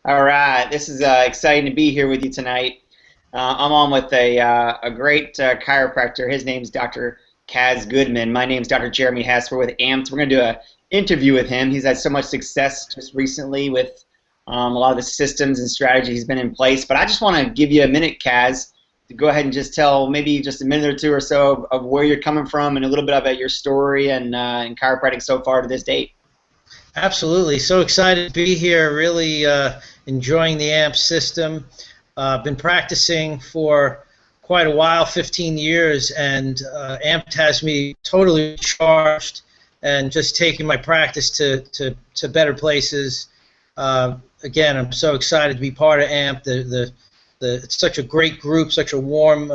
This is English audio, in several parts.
All right, this is exciting to be here with you tonight. I'm on with a great chiropractor. His name's Dr. Caz Goodman. My name's Dr. Jeremy Hess. We're with AMPED. We're going to do an interview with him. He's had so much success just recently with a lot of the systems and strategies he's been in place. But I just want to give you a minute, Caz, to go ahead and just tell maybe just a minute or two or so of where you're coming from and a little bit about your story and chiropractic so far to this date. Absolutely. So excited to be here, really enjoying the AMP system. Been practicing for quite a while, 15 years, and AMP has me totally charged and just taking my practice to better places. Again, I'm so excited to be part of AMP. It's such a great group, such a warm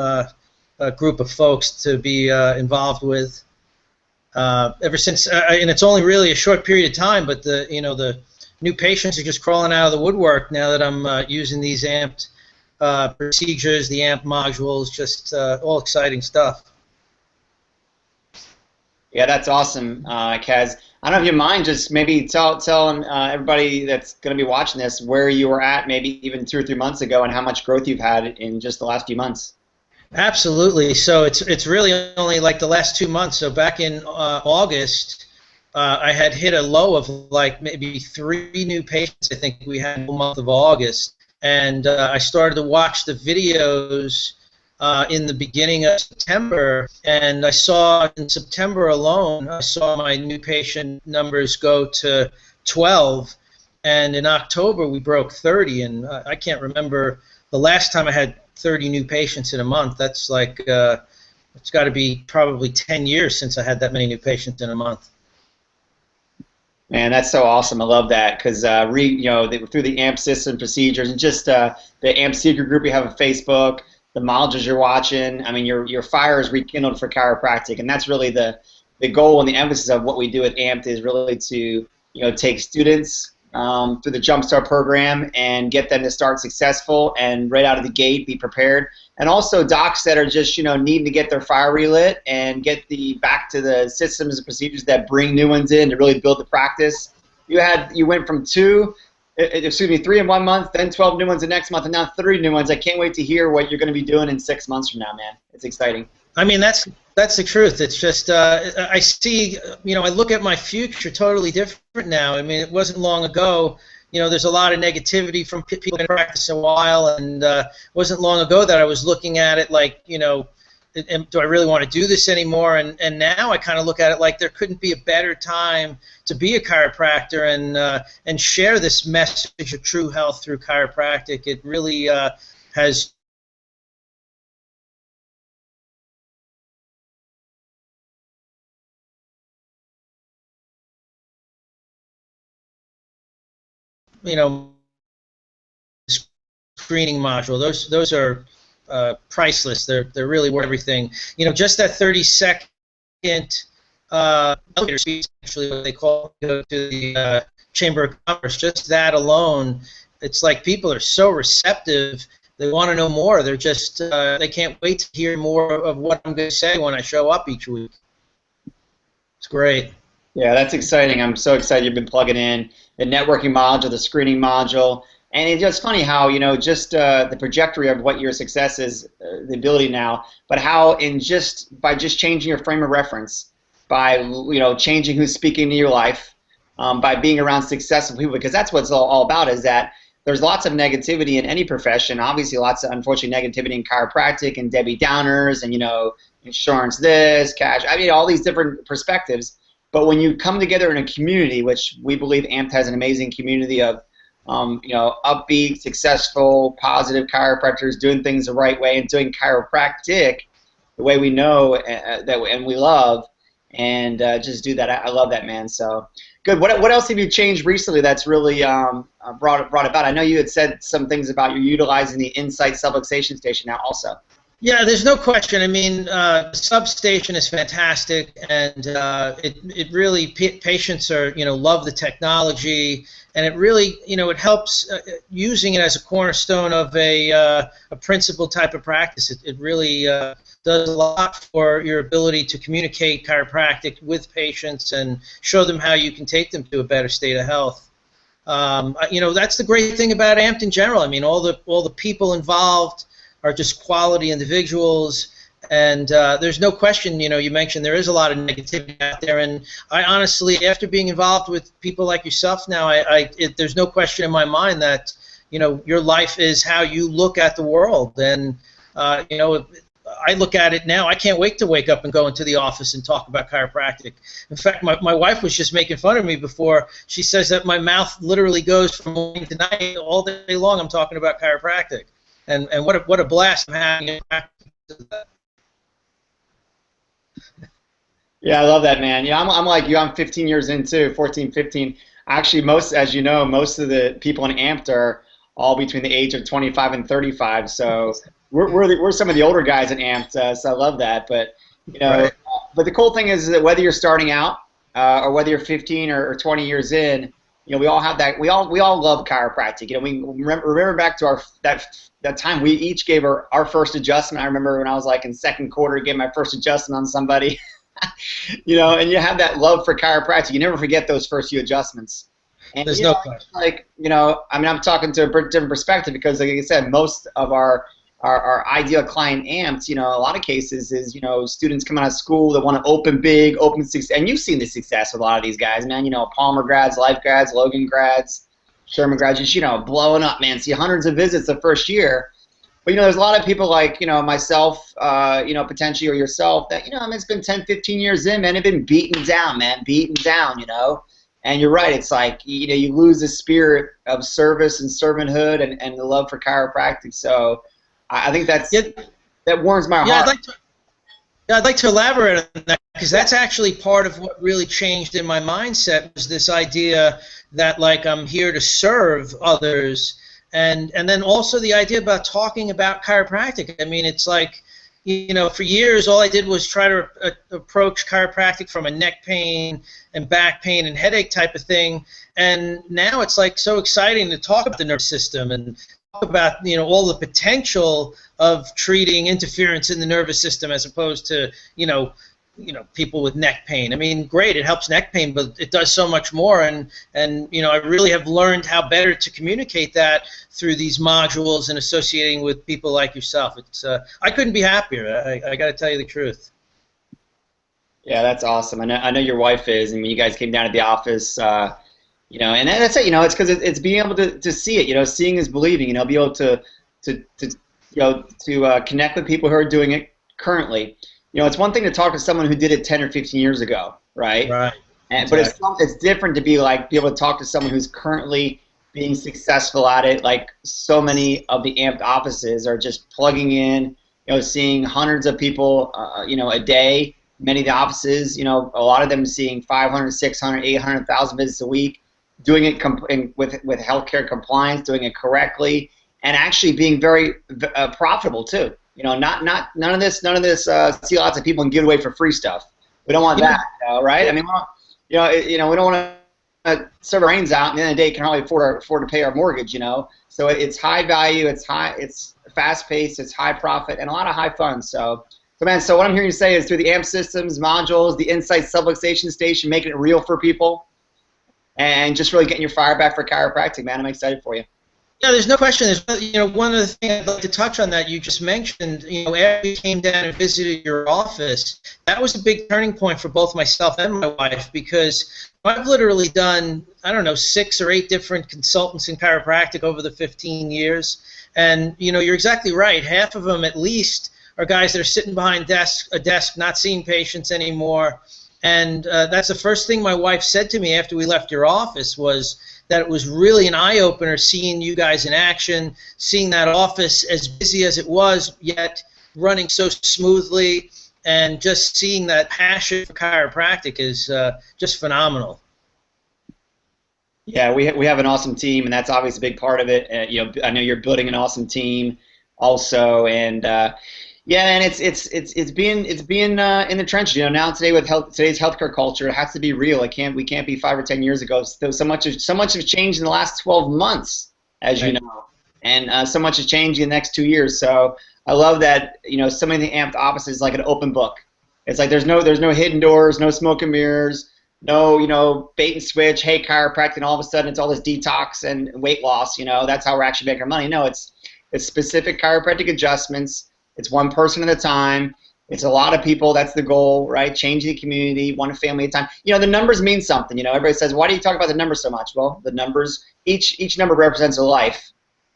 group of folks to be involved with. Ever since, and it's only really a short period of time, but the new patients are just crawling out of the woodwork now that I'm using these AMPed procedures, the AMP modules, just all exciting stuff. Yeah, that's awesome, Kaz. I don't know if you mind just maybe telling everybody that's going to be watching this where you were at maybe even 2 or 3 months ago and how much growth you've had in just the last few months. Absolutely. So it's really only like the last 2 months. So back in August, I had hit a low of like maybe 3 new patients. I think we had in the month of August, and I started to watch the videos in the beginning of September, and I saw in September alone, I saw my new patient numbers go to 12, and in October we broke 30, and I can't remember the last time I had 30 new patients in a month. That's like it's got to be probably 10 years since I had that many new patients in a month. Man, that's so awesome. I love that because through the AMP system procedures and just the AMP secret group you have on Facebook, the modules you're watching. I mean, your fire is rekindled for chiropractic, and that's really the goal and the emphasis of what we do at AMP is really to take students through the Jumpstart program and get them to start successful and right out of the gate be prepared. And also docs that are just needing to get their fire relit and get back to the systems and procedures that bring new ones in to really build the practice. You went from 3 in 1 month, then 12 new ones the next month, and now 30 new ones. I can't wait to hear what you're going to be doing in 6 months from now, man. It's exciting. I mean, that's the truth. It's just I see, I look at my future totally different now. I mean, it wasn't long ago. There's a lot of negativity from people in practice a while, and it wasn't long ago that I was looking at it like, do I really want to do this anymore? And now I kind of look at it like there couldn't be a better time to be a chiropractor and share this message of true health through chiropractic. It really has screening module. Those are priceless. They're really worth everything. Just that 30-second elevator speech, actually, what they call go to the Chamber of Commerce. Just that alone, it's like people are so receptive. They want to know more. They're just they can't wait to hear more of what I'm going to say when I show up each week. It's great. Yeah, that's exciting. I'm so excited you've been plugging in the networking module, the screening module, and it's just funny how just the trajectory of what your success is, the ability now, but how by just changing your frame of reference, by changing who's speaking to your life, by being around successful people, because that's what it's all about. Is that there's lots of negativity in any profession. Obviously, lots of unfortunate negativity in chiropractic and Debbie Downers and insurance this, cash. I mean, all these different perspectives. But when you come together in a community, which we believe AMP has an amazing community of, upbeat, successful, positive chiropractors doing things the right way and doing chiropractic the way we know and we love, and just do that. I love that, man. So good. What else have you changed recently that's really brought about? I know you had said some things about you utilizing the Insight self-fixation station now also. Yeah, there's no question. I mean, the substation is fantastic, and it really patients are love the technology, and it really it helps using it as a cornerstone of a principal type of practice. It really does a lot for your ability to communicate chiropractic with patients and show them how you can take them to a better state of health. That's the great thing about AMPED in general. I mean, all the people involved are just quality individuals, and there's no question. You mentioned there is a lot of negativity out there, and I honestly, after being involved with people like yourself now, there's no question in my mind that your life is how you look at the world, and I look at it now. I can't wait to wake up and go into the office and talk about chiropractic. In fact, my wife was just making fun of me before. She says that my mouth literally goes from morning to night, all day long. I'm talking about chiropractic, and what a blast I'm having. Yeah, I love that, man. I'm like you. I'm 15 years in too, 14, 15. Actually, as you know, most of the people in AMPED are all between the age of 25 and 35. So we're some of the older guys in AMPED. So I love that. But Right. but the cool thing is that whether you're starting out or whether you're 15 or 20 years in, we all have that. We all love chiropractic. We remember back to that time we each gave our first adjustment. I remember when I was like in second quarter, gave my first adjustment on somebody. And you have that love for chiropractic. You never forget those first few adjustmts. And There's no question. I'm talking to a different perspective because, like I said, most of our ideal client AMPs, a lot of cases is, students come out of school that want to open big, open success, and you've seen the success with a lot of these guys, man. Palmer grads, Life grads, Logan grads, Sherman grads, just blowing up, man. See hundreds of visits the first year. But there's a lot of people like myself, potentially, or yourself that it's been 10, 15 years in, man. Have been beaten down, man, And you're right. It's like you lose the spirit of service and servanthood and the love for chiropractic. So I think that warms my heart. I'd like to elaborate on that because that's actually part of what really changed in my mindset was this idea that like I'm here to serve others. And then also the idea about talking about chiropractic. I mean, it's like, for years all I did was try to approach chiropractic from a neck pain and back pain and headache type of thing. And now it's like so exciting to talk about the nervous system and talk about all the potential of treating interference in the nervous system as opposed to people with neck pain. I mean, great, it helps neck pain, but it does so much more. And I really have learned how better to communicate that through these modules and associating with people like yourself. It's I couldn't be happier. I got to tell you the truth. Yeah, that's awesome. I know your wife is. I mean, you guys came down to the office, and that's it. It's because it's being able to see it. Seeing is believing. Be able to connect with people who are doing it currently. It's one thing to talk to someone who did it 10 or 15 years ago, right? Right. But it's different to be able to talk to someone who's currently being successful at it. Like so many of the AMPED offices are just plugging in, seeing hundreds of people, a day. Many of the offices, a lot of them seeing 500, 600, 800,000 visits a week, doing it with healthcare compliance, doing it correctly, and actually being very profitable too. None of this. See lots of people can give away for free stuff. We don't want that, right? I mean, we don't want to serve our brains out, and at the end of the day, can hardly afford to pay our mortgage. So it's high value, it's fast paced, it's high profit, and a lot of high fun. So man, so what I'm hearing you say is through the AMP systems, modules, the Insight subluxation station, making it real for people, and just really getting your fire back for chiropractic, man. I'm excited for you. Yeah, there's no question. There's, one of the things I'd like to touch on that you just mentioned, after we came down and visited your office, that was a big turning point for both myself and my wife because I've literally done, 6 or 8 different consultants in chiropractic over the 15 years. And, you're exactly right. Half of them at least are guys that are sitting behind a desk, not seeing patients anymore. And that's the first thing my wife said to me after we left your office was that it was really an eye-opener seeing you guys in action, seeing that office as busy as it was, yet running so smoothly, and just seeing that passion for chiropractic is just phenomenal. Yeah, we have an awesome team, and that's obviously a big part of it. I know you're building an awesome team also, and and it's being in the trenches. Now today with today's healthcare culture, it has to be real. We can't be 5 or 10 years ago. So much has changed in the last 12 months, as you know, and so much has changed in the next 2 years. So I love that so many of the AMPED offices like an open book. It's like there's no hidden doors, no smoke and mirrors. no, bait and switch, hey, chiropractic, and all of a sudden it's all this detox and weight loss. That's how we're actually making our money. No, it's specific chiropractic adjustments. It's one person at a time. It's a lot of people. That's the goal, right? Changing the community, one family at a time. The numbers mean something. Everybody says, why do you talk about the numbers so much? Well, the numbers, each number represents a life.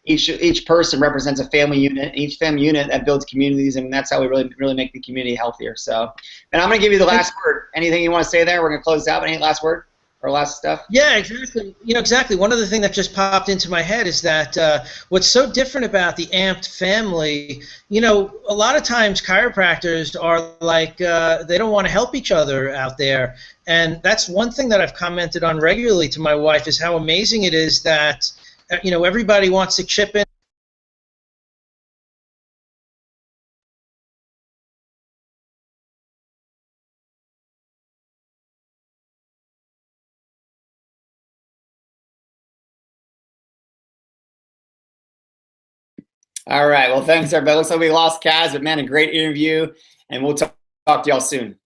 Each person represents a family unit. Each family unit that builds communities, and that's how we really make the community healthier. So, and I'm going to give you the last word. Anything you want to say there? We're going to close out. Any last word or last stuff? Yeah, exactly. Exactly. One other thing that just popped into my head is that what's so different about the AMPED family, a lot of times chiropractors are like, they don't want to help each other out there. And that's one thing that I've commented on regularly to my wife is how amazing it is that, everybody wants to chip in. All right. Well, thanks, everybody. Looks like we lost Caz, but man, a great interview, and we'll talk to y'all soon.